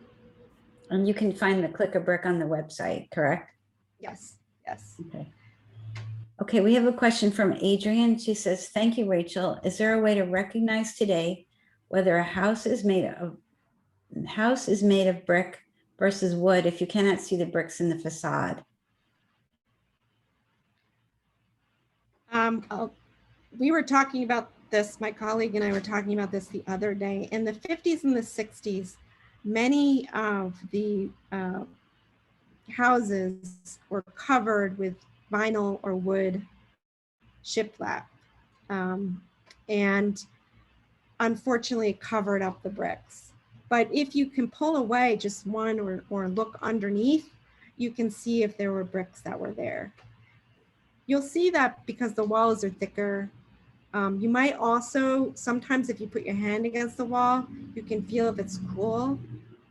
And you can find the Click a Brick on the website, correct? Yes, yes. Okay. Okay, we have a question from Adrian. She says, thank you, Rachel. Is there a way to recognize today whether a house is made of brick versus wood if you cannot see the bricks in the facade? We were talking about this, my colleague and I were talking about this the other day. In the 50s and the 60s, many of the houses were covered with vinyl or wood shiplap, and unfortunately covered up the bricks. But if you can pull away just one or look underneath, you can see if there were bricks that were there. You'll see that because the walls are thicker. You might also, sometimes if you put your hand against the wall, you can feel if it's cool,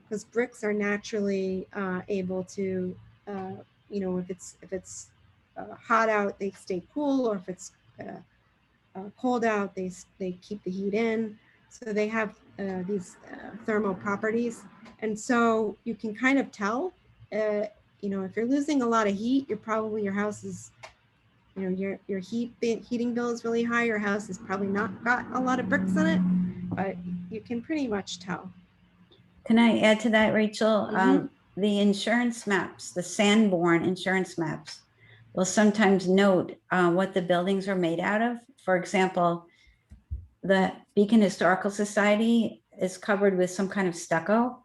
because bricks are naturally able to, you know, if it's hot out, they stay cool, or if it's cold out, they keep the heat in. So they have these thermal properties. And so you can kind of tell, you know, if you're losing a lot of heat, your house is, you know, your heating bill is really high. Your house has probably not got a lot of bricks in it, but you can pretty much tell. Can I add to that, Rachel? Mm-hmm. The insurance maps, the Sanborn insurance maps, will sometimes note what the buildings are made out of. For example, the Beacon Historical Society is covered with some kind of stucco,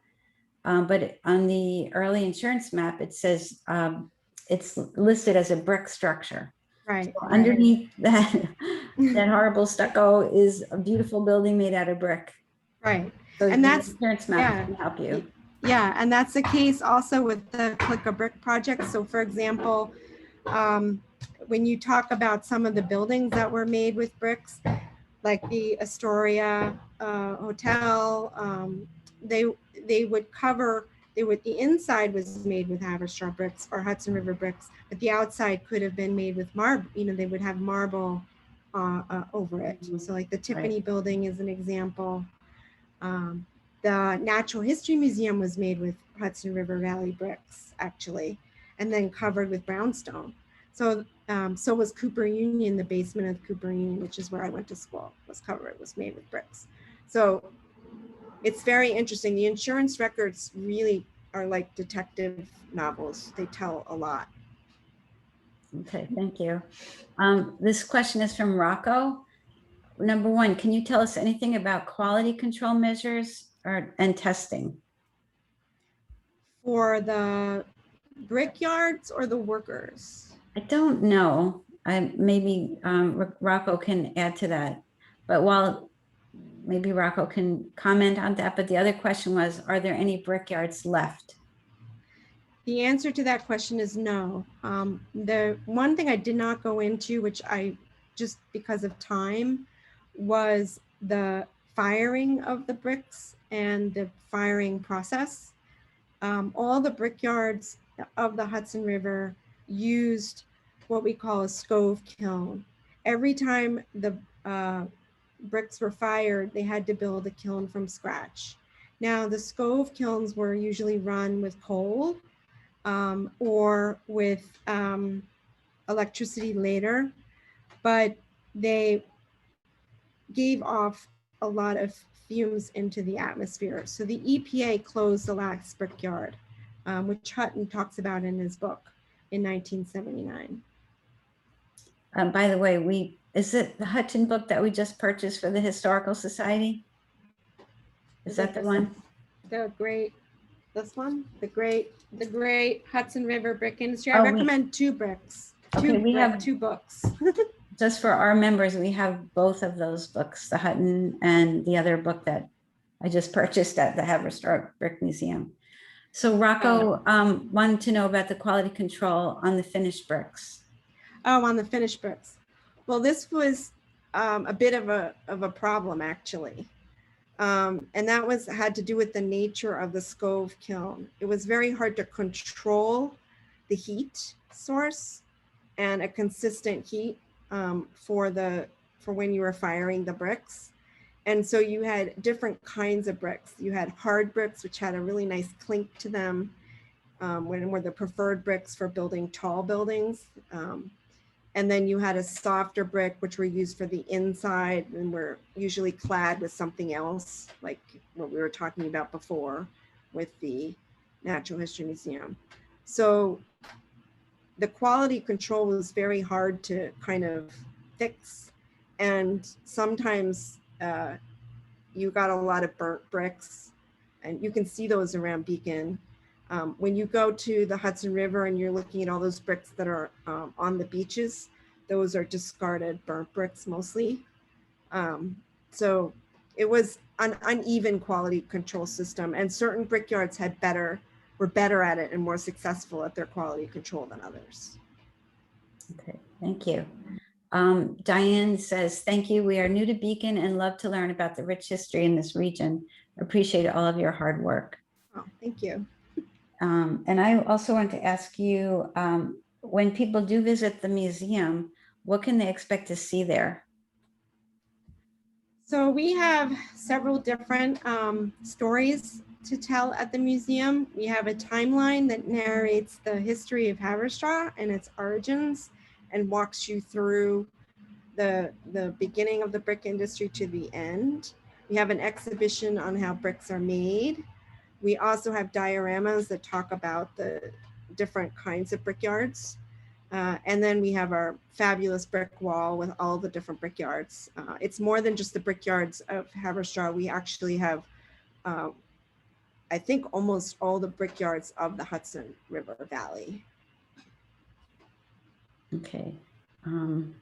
but on the early insurance map, it says it's listed as a brick structure. Right. So right. Underneath that, that horrible stucco is a beautiful building made out of brick. Right. So and the that's insurance map can help you. Yeah, and that's the case also with the Click a Brick project. So for example, when you talk about some of the buildings that were made with bricks, like the Astoria Hotel, they would cover, the inside was made with Haverstraw bricks or Hudson River bricks, but the outside could have been made with marble. You know, they would have marble over it. So like the Tiffany building is an example. The Natural History Museum was made with Hudson River Valley bricks, actually, and then covered with brownstone. So so was Cooper Union. The basement of Cooper Union, which is where I went to school, was made with bricks. So it's very interesting. The insurance records really are like detective novels. They tell a lot. Okay, thank you. This question is from Rocco. Number one, can you tell us anything about quality control measures and testing? For the brickyards or the workers? I don't know. Maybe Rocco can add to that. But while maybe Rocco can comment on that, but the other question was, are there any brickyards left? The answer to that question is no. The one thing I did not go into, which I just because of time, was the firing of the bricks and the firing process. All the brickyards of the Hudson River used what we call a stove kiln. Every time the bricks were fired, they had to build a kiln from scratch. Now, the stove kilns were usually run with coal or with electricity later, but they gave off a lot of fumes into the atmosphere. So the EPA closed the last brickyard, which Hutton talks about in his book in 1979. By the way, is it the Hutton book that we just purchased for the Historical Society? Is that the one? This one, the great Hudson River Brick Industry. I recommend two books. Okay, we have two books. Just for our members, we have both of those books, the Hutton and the other book that I just purchased at the Haverstraw Brick Museum. So Rocco wanted to know about the quality control on the finished bricks. Oh, on the finished bricks. Well, this was a bit of a problem, actually. And that had to do with the nature of the stove kiln. It was very hard to control the heat source and a consistent heat for when you were firing the bricks. And so you had different kinds of bricks. You had hard bricks, which had a really nice clink to them, were the preferred bricks for building tall buildings. And then you had a softer brick, which were used for the inside and were usually clad with something else, like what we were talking about before with the Natural History Museum. So the quality control was very hard to kind of fix. And sometimes you got a lot of burnt bricks, and you can see those around Beacon. When you go to the Hudson River and you're looking at all those bricks that are on the beaches, those are discarded burnt bricks mostly. So it was an uneven quality control system, and certain brickyards were better at it and more successful at their quality control than others. Okay, thank you. Diane says, thank you. We are new to Beacon and love to learn about the rich history in this region. Appreciate all of your hard work. Oh, thank you. And I also want to ask you, when people do visit the museum, what can they expect to see there? So we have several different stories to tell at the museum. We have a timeline that narrates the history of Haverstraw and its origins and walks you through the beginning of the brick industry to the end. We have an exhibition on how bricks are made. We also have dioramas that talk about the different kinds of brickyards. And then we have our fabulous brick wall with all the different brickyards. It's more than just the brickyards of Haverstraw. We actually have, I think, almost all the brickyards of the Hudson River Valley. Okay. And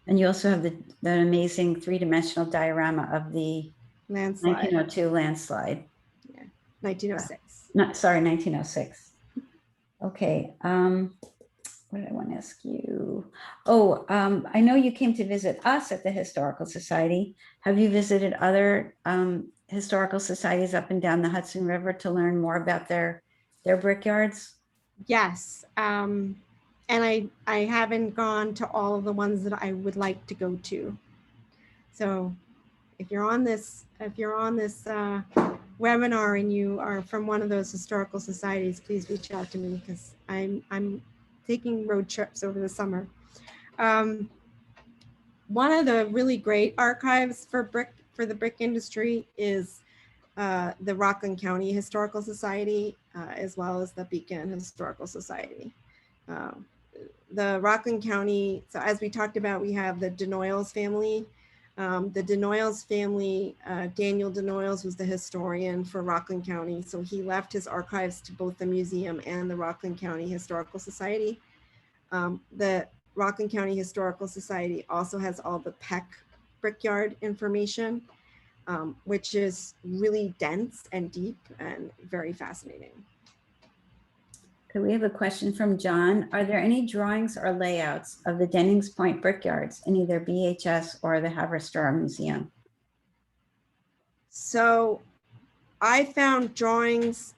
you also have the amazing three-dimensional diorama of the landslide. 1902 landslide. Yeah, 1906. Sorry, 1906. Okay. What did I want to ask you? Oh, I know you came to visit us at the Historical Society. Have you visited other historical societies up and down the Hudson River to learn more about their brickyards? Yes. And I haven't gone to all of the ones that I would like to go to. So if you're on this webinar and you are from one of those historical societies, please reach out to me, because I'm taking road trips over the summer. One of the really great archives for the brick industry is the Rockland County Historical Society, as well as the Beacon Historical Society. The Rockland County, so as we talked about, we have the Denoyles family. The Denoyles family, Daniel Denoyles was the historian for Rockland County. So he left his archives to both the museum and the Rockland County Historical Society. The Rockland County Historical Society also has all the Peck brickyard information, which is really dense and deep and very fascinating. Okay, we have a question from John. Are there any drawings or layouts of the Dennings Point Brickyards in either BHS or the Haverstraw Museum? So I found drawings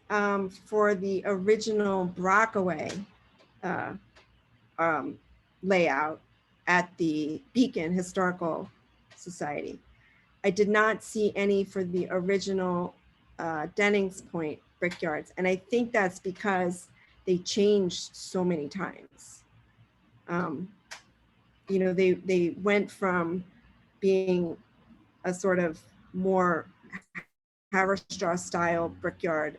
for the original Brockaway layout at the Beacon Historical Society. I did not see any for the original Dennings Point Brickyards, and I think that's because they changed so many times. You know, they went from being a sort of more Haverstraw style brickyard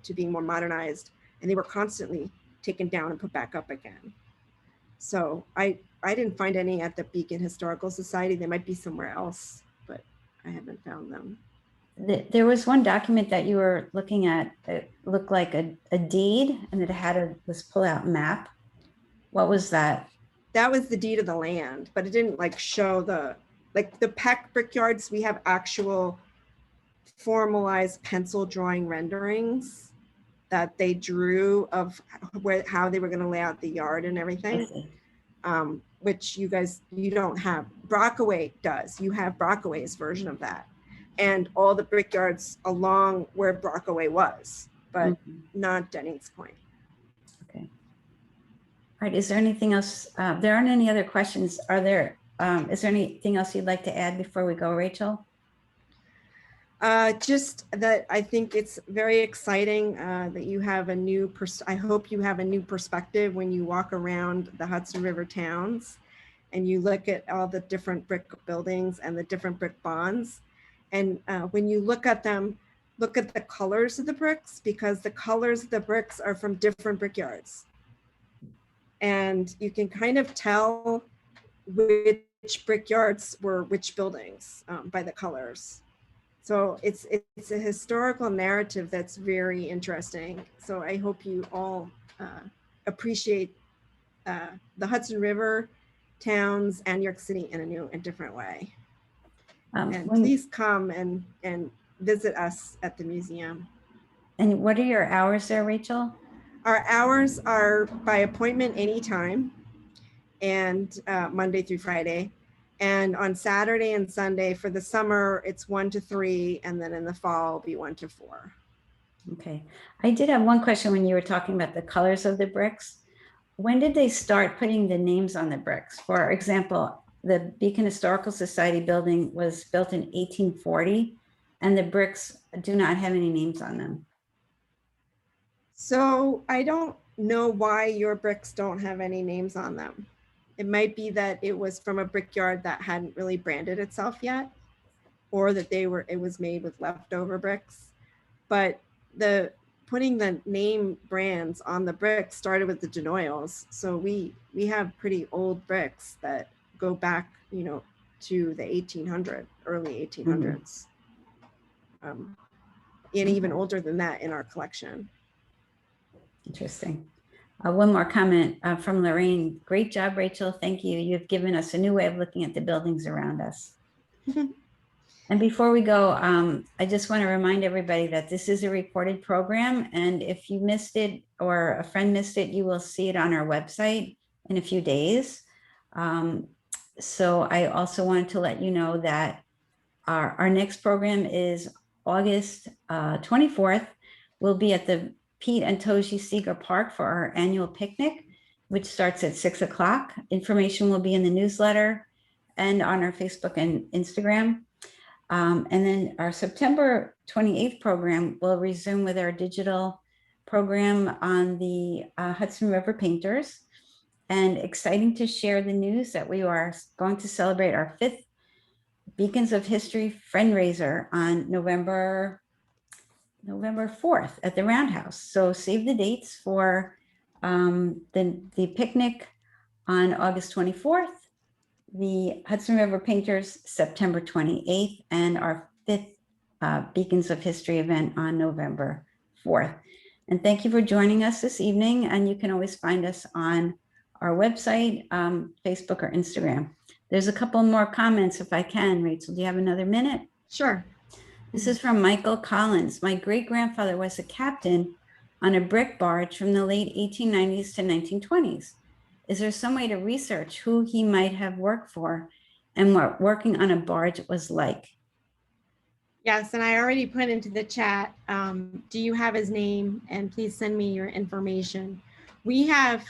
to being more modernized, and they were constantly taken down and put back up again. So I didn't find any at the Beacon Historical Society. They might be somewhere else, but I haven't found them. There was one document that you were looking at. It looked like a deed, and it had this pull-out map. What was that? That was the deed of the land, but it didn't like show the Peck Brickyards. We have actual formalized pencil drawing renderings that they drew of how they were going to lay out the yard and everything, which you don't have. Brockaway does. You have Brockaway's version of that, and all the brickyards along where Brockaway was, but not Dennings Point. Okay. All right. Is there anything else? There aren't any other questions. Are there? Is there anything else you'd like to add before we go, Rachel? Just that I think it's very exciting that you have a new, I hope you have a new perspective when you walk around the Hudson River towns and you look at all the different brick buildings and the different brick bonds. And when you look at them, look at the colors of the bricks, because the colors of the bricks are from different brickyards. And you can kind of tell which brickyards were which buildings by the colors. So it's a historical narrative that's very interesting. So I hope you all appreciate the Hudson River towns and New York City in a new and different way. And please come and visit us at the museum. And what are your hours there, Rachel? Our hours are by appointment anytime, and Monday through Friday. And on Saturday and Sunday for the summer, it's 1 to 3, and then in the fall, it'll be 1 to 4. Okay. I did have one question when you were talking about the colors of the bricks. When did they start putting the names on the bricks? For example, the Beacon Historical Society building was built in 1840, and the bricks do not have any names on them. So I don't know why your bricks don't have any names on them. It might be that it was from a brickyard that hadn't really branded itself yet, or that it was made with leftover bricks. But putting the name brands on the bricks started with the Denoyles. So we have pretty old bricks that go back, you know, to the early 1800s. And even older than that in our collection. Interesting. One more comment from Lorraine. Great job, Rachel. Thank you. You've given us a new way of looking at the buildings around us. And before we go, I just want to remind everybody that this is a recorded program. And if you missed it or a friend missed it, you will see it on our website in a few days. So I also wanted to let you know that our next program is August 24th. We'll be at the Pete and Toji Seeger Park for our annual picnic, which starts at 6 o'clock. Information will be in the newsletter and on our Facebook and Instagram. And then our September 28th program will resume with our digital program on the Hudson River Painters. And exciting to share the news that we are going to celebrate our 5th Beacons of History fundraiser on November 4th at the Roundhouse. So save the dates for the picnic on August 24th, the Hudson River Painters September 28th, and our 5th Beacons of History event on November 4th. And thank you for joining us this evening. And you can always find us on our website, Facebook, or Instagram. There's a couple more comments if I can. Rachel, do you have another minute? Sure. This is from Michael Collins. My great-grandfather was a captain on a brick barge from the late 1890s to 1920s. Is there some way to research who he might have worked for and what working on a barge was like? Yes, and I already put into the chat, do you have his name? And please send me your information. We have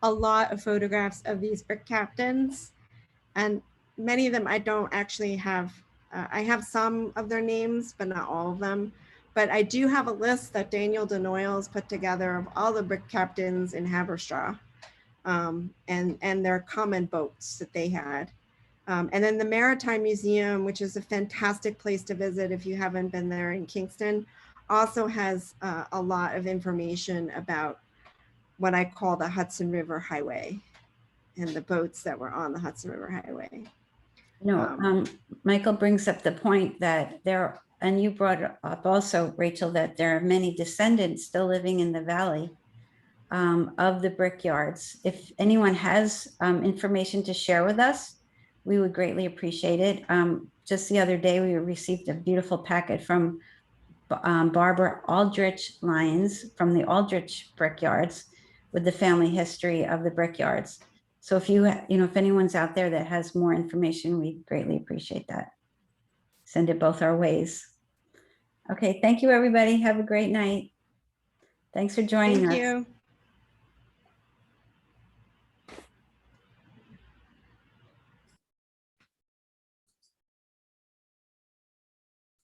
a lot of photographs of these brick captains, and many of them I don't actually have. I have some of their names, but not all of them. But I do have a list that Daniel Denoyles put together of all the brick captains in Haverstraw, and their common boats that they had. And then the Maritime Museum, which is a fantastic place to visit if you haven't been there in Kingston, also has a lot of information about what I call the Hudson River Highway and the boats that were on the Hudson River Highway. Michael brings up the point that there, and you brought up also, Rachel, that there are many descendants still living in the valley of the Brickyards. If anyone has information to share with us, we would greatly appreciate it. Just the other day, we received a beautiful packet from Barbara Aldrich Lyons from the Aldrich Brickyards with the family history of the Brickyards. So if if anyone's out there that has more information, we greatly appreciate that. Send it both our ways. Okay, thank you, everybody. Have a great night. Thanks for joining us. Thank you.